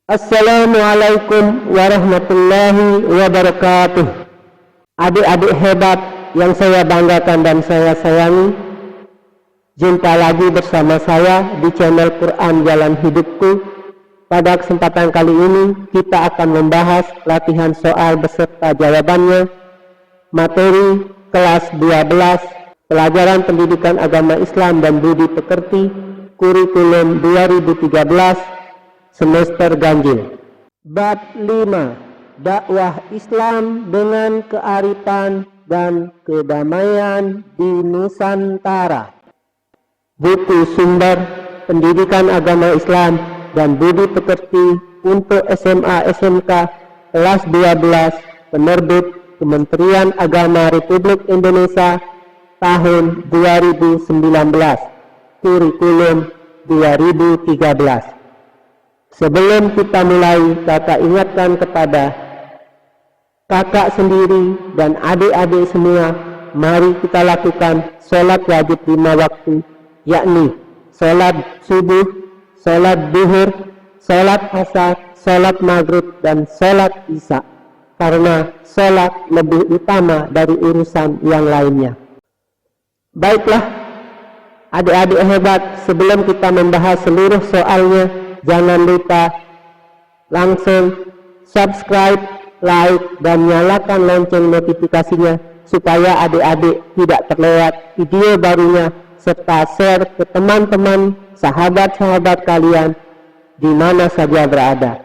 Assalamualaikum warahmatullahi wabarakatuh. Adik-adik hebat yang saya banggakan dan saya sayangi, jumpa lagi bersama saya di channel Quran Jalan Hidupku. Pada kesempatan kali ini kita akan membahas latihan soal beserta jawabannya, materi kelas 12, pelajaran pendidikan agama Islam dan budi pekerti, kurikulum 2013, semester ganjil. Bab 5, dakwah Islam dengan kearifan dan kedamaian di Nusantara. Buku sumber pendidikan agama Islam dan budi pekerti untuk SMA SMK kelas 12, penerbit Kementerian Agama Republik Indonesia tahun 2019, kurikulum 2013. Sebelum kita mulai, kakak ingatkan kepada kakak sendiri dan adik-adik semua, mari kita lakukan sholat wajib 5 waktu, yakni sholat subuh, sholat duhur, sholat asar, sholat maghrib, dan sholat isya, karena sholat lebih utama dari urusan yang lainnya. Baiklah, adik-adik hebat, sebelum kita membahas seluruh soalnya, jangan lupa langsung subscribe, like, dan nyalakan lonceng notifikasinya supaya adik-adik tidak terlewat video barunya, serta share ke teman-teman, sahabat-sahabat kalian di mana saja berada.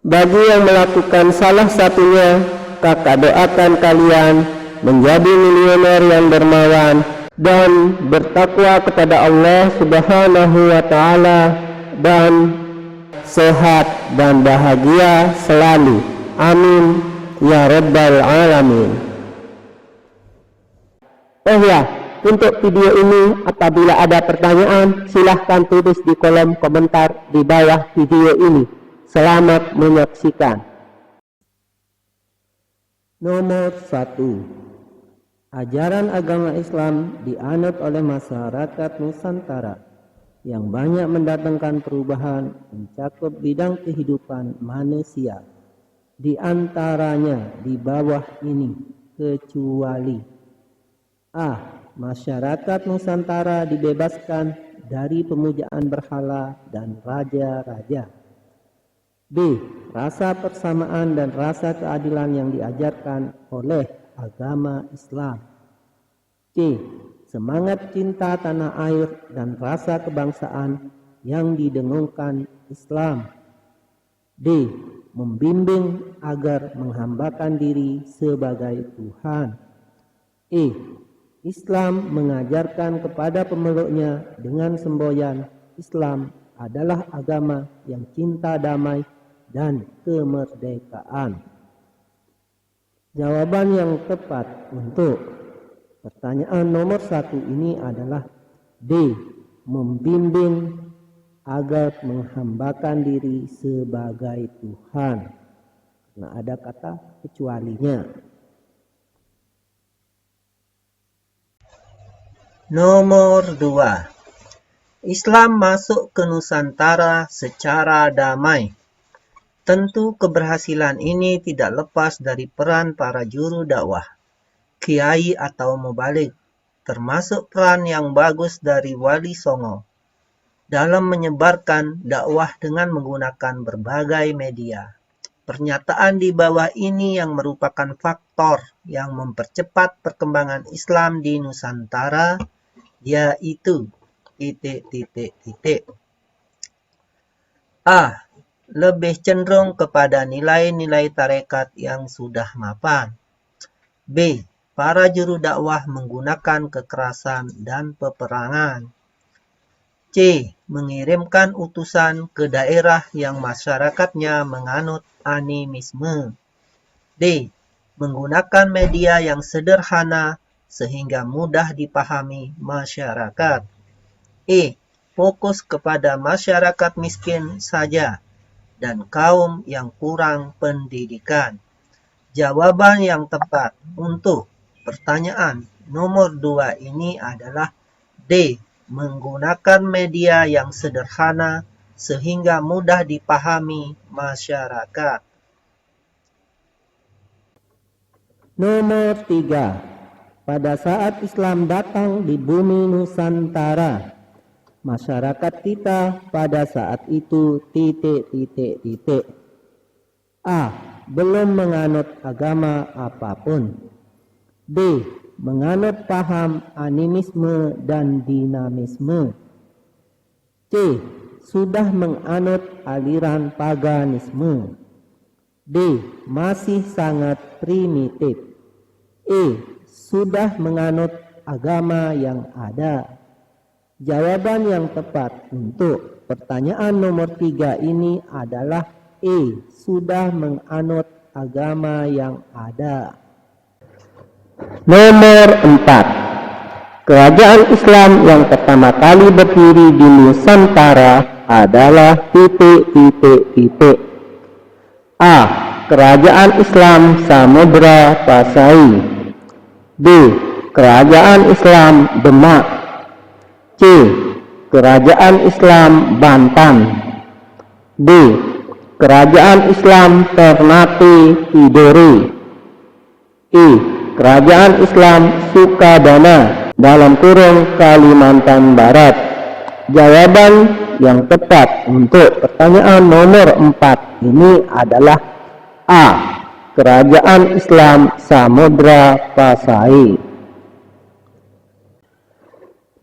Bagi yang melakukan salah satunya, kakak doakan kalian menjadi miliuner yang dermawan dan bertakwa kepada Allah Subhanahu wa Ta'ala, dan sehat dan bahagia selalu. Amin ya Rabbal Alamin. Oh ya, untuk video ini apabila ada pertanyaan, silahkan tulis di kolom komentar di bawah video ini. Selamat menyaksikan. Nomor 1. Ajaran agama Islam dianut oleh masyarakat Nusantara yang banyak mendatangkan perubahan mencakup bidang kehidupan manusia. Di antaranya di bawah ini, kecuali A. Masyarakat Nusantara dibebaskan dari pemujaan berhala dan raja-raja. B. Rasa persamaan dan rasa keadilan yang diajarkan oleh agama Islam. C. Semangat cinta tanah air dan rasa kebangsaan yang didengungkan Islam. D. Membimbing agar menghambakan diri sebagai Tuhan. E. Islam mengajarkan kepada pemeluknya dengan semboyan Islam adalah agama yang cinta damai dan kemerdekaan. Jawaban yang tepat untuk pertanyaan nomor 1 ini adalah D. Membimbing agar menghambakan diri sebagai Tuhan. Karena ada kata kecualinya. Nomor 2. Islam masuk ke Nusantara secara damai. Tentu keberhasilan ini tidak lepas dari peran para juru dakwah, kiai atau mubalik, termasuk peran yang bagus dari Wali Songo dalam menyebarkan dakwah dengan menggunakan berbagai media. Pernyataan di bawah ini yang merupakan faktor yang mempercepat perkembangan Islam di Nusantara, yaitu A. Lebih cenderung kepada nilai-nilai tarekat yang sudah mapan. B. Para juru dakwah menggunakan kekerasan dan peperangan. C. Mengirimkan utusan ke daerah yang masyarakatnya menganut animisme. D. Menggunakan media yang sederhana sehingga mudah dipahami masyarakat. E. Fokus kepada masyarakat miskin saja dan kaum yang kurang pendidikan. Jawaban yang tepat untuk pertanyaan nomor 2 ini adalah D. Menggunakan media yang sederhana sehingga mudah dipahami masyarakat. Nomor 3. Pada saat Islam datang di bumi Nusantara, masyarakat kita pada saat itu A. Belum menganut agama apapun. B. Menganut paham animisme dan dinamisme. C. Sudah menganut aliran paganisme. D. Masih sangat primitif. E. Sudah menganut agama yang ada. Jawaban yang tepat untuk pertanyaan nomor 3 ini adalah E. Sudah menganut agama yang ada. Nomor 4. Kerajaan Islam yang pertama kali berdiri di Nusantara adalah A. Kerajaan Islam Samudra Pasai. B. Kerajaan Islam Demak. C. Kerajaan Islam Banten. D. Kerajaan Islam Ternate Tidore. E. Kerajaan Islam Sukadana (Kalimantan Barat). Jawaban yang tepat untuk pertanyaan nomor 4 ini adalah A. Kerajaan Islam Samudra Pasai.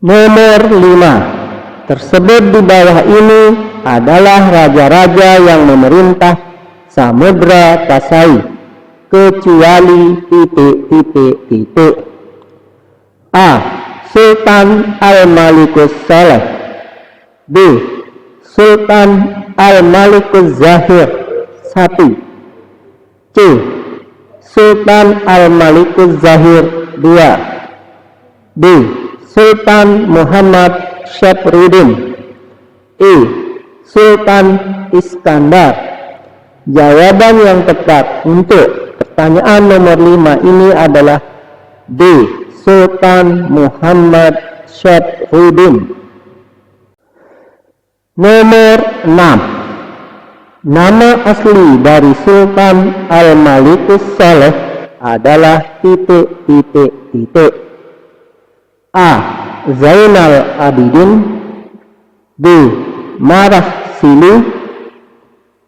Nomor 5. Tersebut di bawah ini adalah raja-raja yang memerintah Samudra Pasai, kecuali A. Sultan Al-Malikus Saleh. B. Sultan Al-Malikus Zahir 1. C. Sultan Al-Malikus Zahir 2. D. Sultan Muhammad Syafruddin. E. Sultan Iskandar. Jawaban yang tepat untuk pertanyaan nomor 5 ini adalah D. Sultan Muhammad Syafruddin. Nomor 6. Nama asli dari Sultan Al-Malikus Saleh adalah A. Zainal Abidin. B. Marah Sili.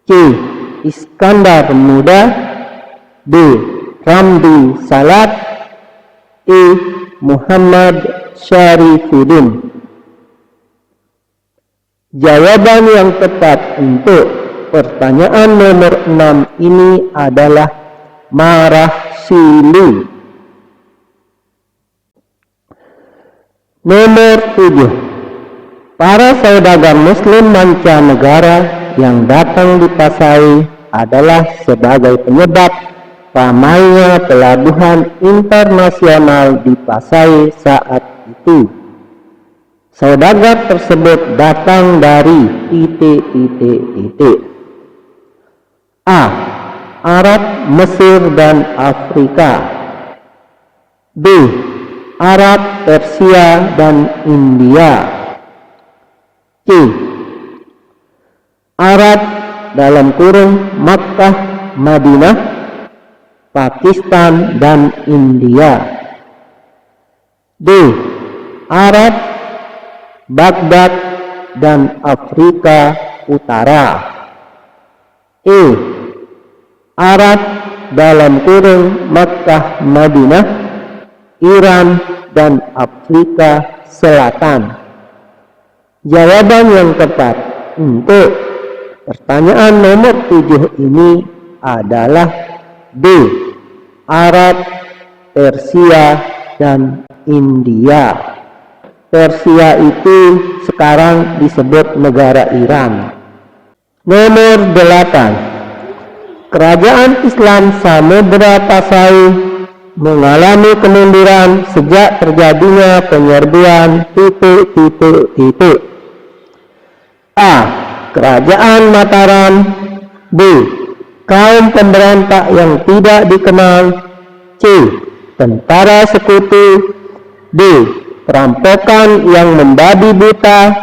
C. Iskandar Muda. D. Ramdi Salat. E. Muhammad Syarifuddin. Jawaban yang tepat untuk pertanyaan nomor 6 ini adalah Marah Sili. Nomor 7. Para saudagar muslim mancanegara yang datang di Pasai adalah sebagai penyebab ramainya pelabuhan internasional di Pasai saat itu. Saudagar tersebut datang dari A. Arab, Mesir, dan Afrika. B. Arab, Persia, dan India. C. Arab (Makkah, Madinah, Pakistan, dan India. D. Arab, Baghdad, dan Afrika Utara. E. Arab (Makkah, Madinah, Iran, dan Afrika Selatan. Jawaban yang tepat untuk pertanyaan nomor 7 ini adalah D. Arab, Persia, dan India. Persia itu sekarang disebut negara Iran. Nomor 8. Kerajaan Islam Samudra Pasai mengalami kemunduran sejak terjadinya penyerbuan A. Kerajaan Mataram. B. Kaum pemberontak yang tidak dikenal. C. Tentara sekutu. D. Perampokan yang membabi buta.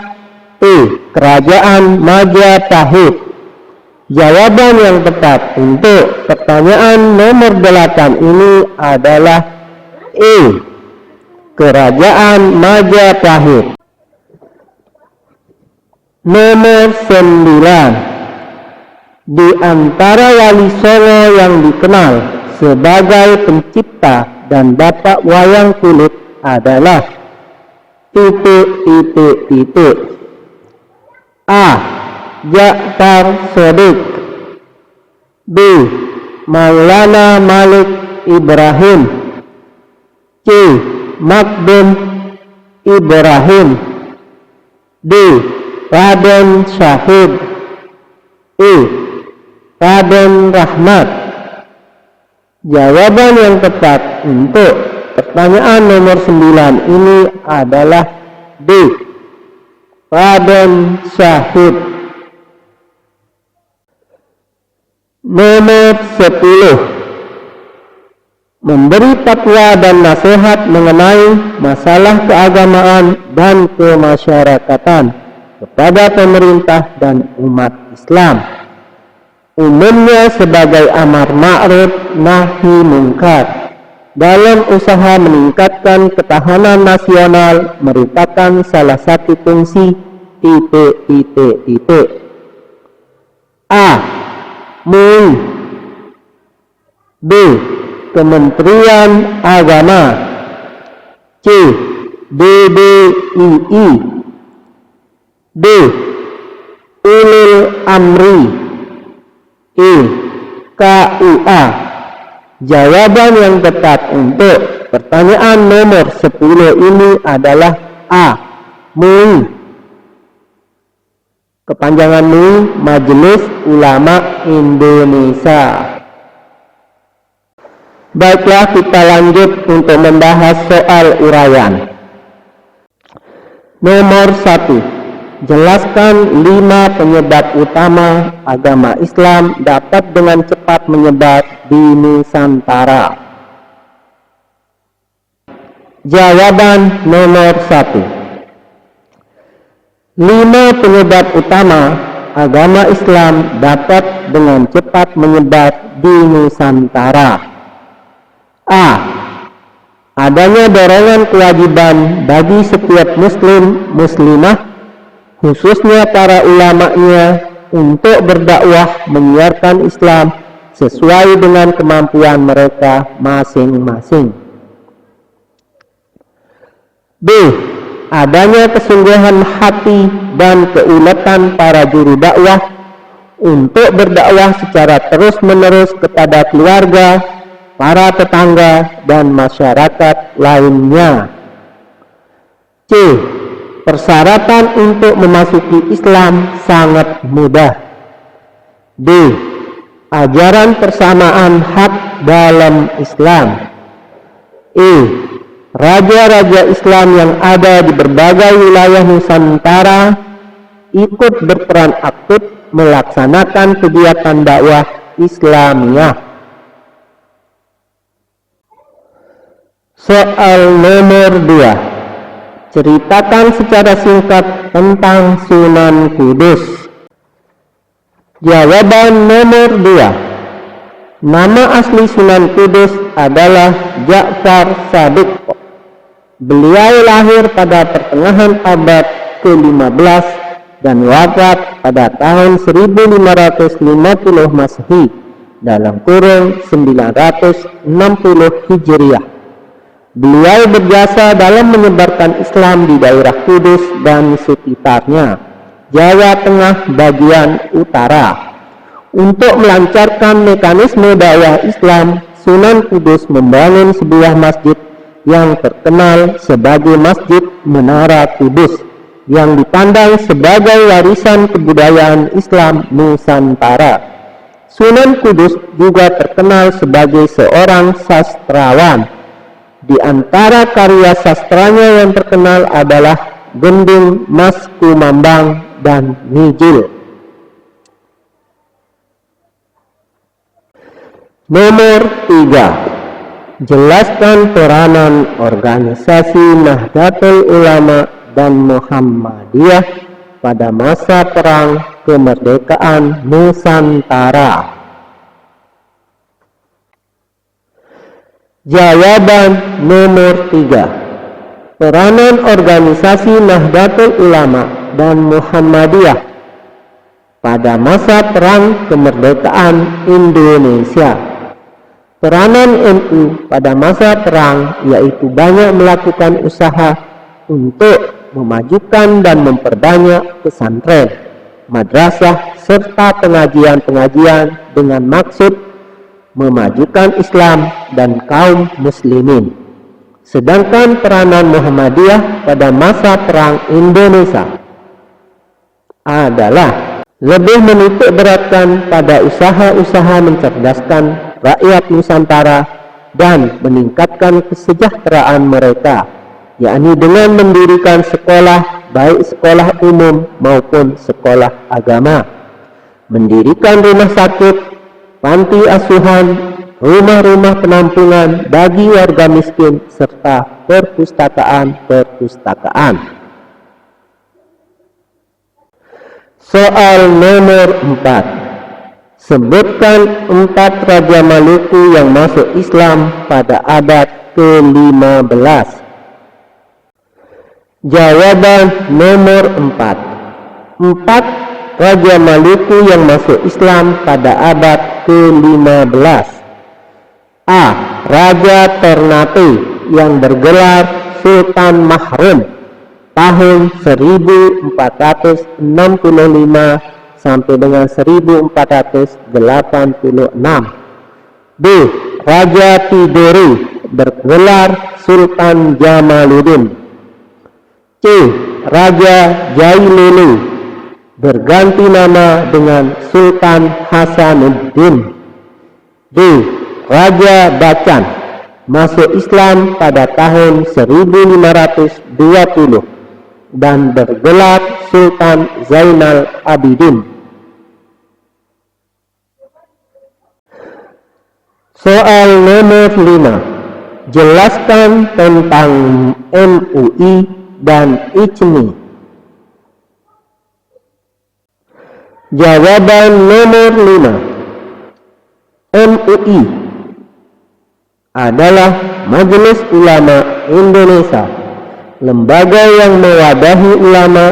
E. Kerajaan Majapahit. Jawaban yang tepat untuk pertanyaan nomor 8 ini adalah E. Kerajaan Majapahit. Nomor 9. Di antara wali Songo yang dikenal sebagai pencipta dan bapak wayang kulit adalah A. Ja'far Shodiq. B. Maulana Malik Ibrahim. C. Makdum Ibrahim. D. Raden Syahid. E. Raden Rahmat. Jawaban yang tepat untuk pertanyaan nomor 9 ini adalah D. Raden Syahid. Nomor 10. Memberi fatwa dan nasihat mengenai masalah keagamaan dan kemasyarakatan kepada pemerintah dan umat Islam, umumnya sebagai amar ma'ruf nahi mungkar, dalam usaha meningkatkan ketahanan nasional merupakan salah satu fungsi A. MUI. B. Kementerian Agama. C. DBII. D. Ulil Amri. E. KUA. Jawaban yang tepat untuk pertanyaan nomor 10 ini adalah A. MUI. Kepanjangan MUI, Majelis Ulama Indonesia. Baiklah, kita lanjut untuk membahas soal uraian. Nomor 1. Jelaskan 5 penyebab utama agama Islam dapat dengan cepat menyebar di Nusantara. Jawaban nomor 1. 5 penyebab utama agama Islam dapat dengan cepat menyebar di Nusantara. A. Adanya dorongan kewajiban bagi setiap muslim muslimah, khususnya para ulamanya, untuk berdakwah menyiarkan Islam sesuai dengan kemampuan mereka masing-masing. B. Adanya kesungguhan hati dan keuletan para juru dakwah untuk berdakwah secara terus-menerus kepada keluarga, para tetangga, dan masyarakat lainnya. C. Persyaratan untuk memasuki Islam sangat mudah. D. Ajaran persamaan hak dalam Islam. E. Raja-raja Islam yang ada di berbagai wilayah Nusantara ikut berperan aktif melaksanakan kegiatan dakwah Islamiyah. Soal nomor 2. Ceritakan secara singkat tentang Sunan Kudus. Jawaban nomor 2. Nama asli Sunan Kudus adalah Ja'far Shadiq. Beliau lahir pada pertengahan abad ke-15 dan wafat pada tahun 1550 Masehi dalam kurun 960 Hijriah. Beliau berjasa dalam menyebarkan Islam di daerah Kudus dan sekitarnya, Jawa Tengah bagian utara. Untuk melancarkan mekanisme dakwah Islam, Sunan Kudus membangun sebuah masjid yang terkenal sebagai Masjid Menara Kudus, yang dipandang sebagai warisan kebudayaan Islam Nusantara. Sunan Kudus juga terkenal sebagai seorang sastrawan. Di antara karya sastranya yang terkenal adalah Gending, Mas Kumambang, dan Nijil. Nomor 3. Jelaskan peranan organisasi Nahdlatul Ulama dan Muhammadiyah pada masa Perang Kemerdekaan Nusantara? Jawaban nomor 3. Peranan organisasi Nahdlatul Ulama dan Muhammadiyah pada masa Perang Kemerdekaan Indonesia. Peranan NU pada masa perang yaitu banyak melakukan usaha untuk memajukan dan memperbanyak pesantren, madrasah, serta pengajian-pengajian dengan maksud memajukan Islam dan kaum muslimin. Sedangkan peranan Muhammadiyah pada masa Perang Indonesia adalah lebih menitik beratkan pada usaha-usaha mencerdaskan rakyat Nusantara dan meningkatkan kesejahteraan mereka, yakni dengan mendirikan sekolah, baik sekolah umum maupun sekolah agama, mendirikan rumah sakit, panti asuhan, rumah-rumah penampungan bagi warga miskin, serta perpustakaan-perpustakaan. Soal nomor 4. Sebutkan 4 Raja Maluku yang masuk Islam pada abad ke-15. Jawaban nomor 4. 4 Raja Maluku yang masuk Islam pada abad ke-15. A. Raja Ternate yang bergelar Sultan Mahrum tahun 1465 sampai dengan 1486. B. Raja Tidore bergelar Sultan Jamaluddin. C. Raja Jailolo berganti nama dengan Sultan Hasanuddin. D. Raja Bacan masuk Islam pada tahun 1520 dan bergelar Sultan Zainal Abidin. Soal nomor 5. Jelaskan tentang MUI dan ICMI. Jawaban nomor 5. MUI adalah Majelis Ulama Indonesia, lembaga yang mewadahi ulama,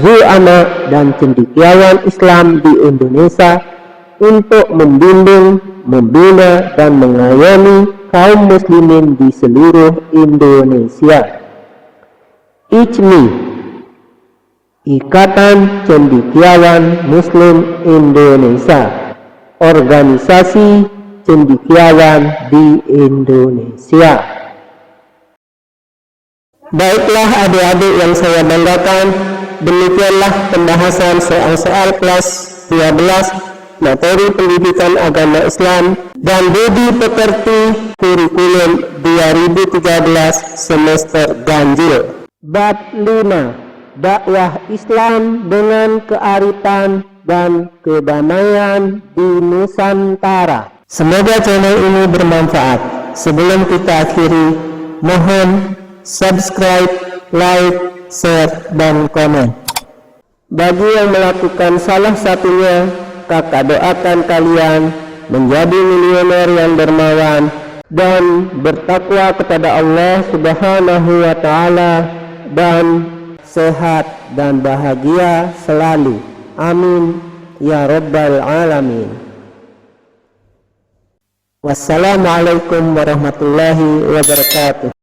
zu'ama, dan cendekiawan Islam di Indonesia untuk membimbing, membina, dan mengayomi kaum muslimin di seluruh Indonesia. ICMI, Ikatan Cendekiawan Muslim Indonesia, organisasi cendekiawan di Indonesia. Baiklah adik-adik yang saya banggakan, demikianlah pembahasan soal-soal kelas 12 materi pendidikan agama Islam dan budi pekerti kurikulum 2013 semester ganjil. Bab 5. Dakwah Islam dengan kearifan dan kedamaian di Nusantara. Semoga channel ini bermanfaat. Sebelum kita akhiri, mohon subscribe, like, share, dan komen. Bagi yang melakukan salah satunya, kakak doakan kalian menjadi milioner yang dermawan dan bertakwa kepada Allah Subhanahu wa Ta'ala dan sehat dan bahagia selalu. Amin ya rabbal alamin. Wassalamualaikum warahmatullahi wabarakatuh.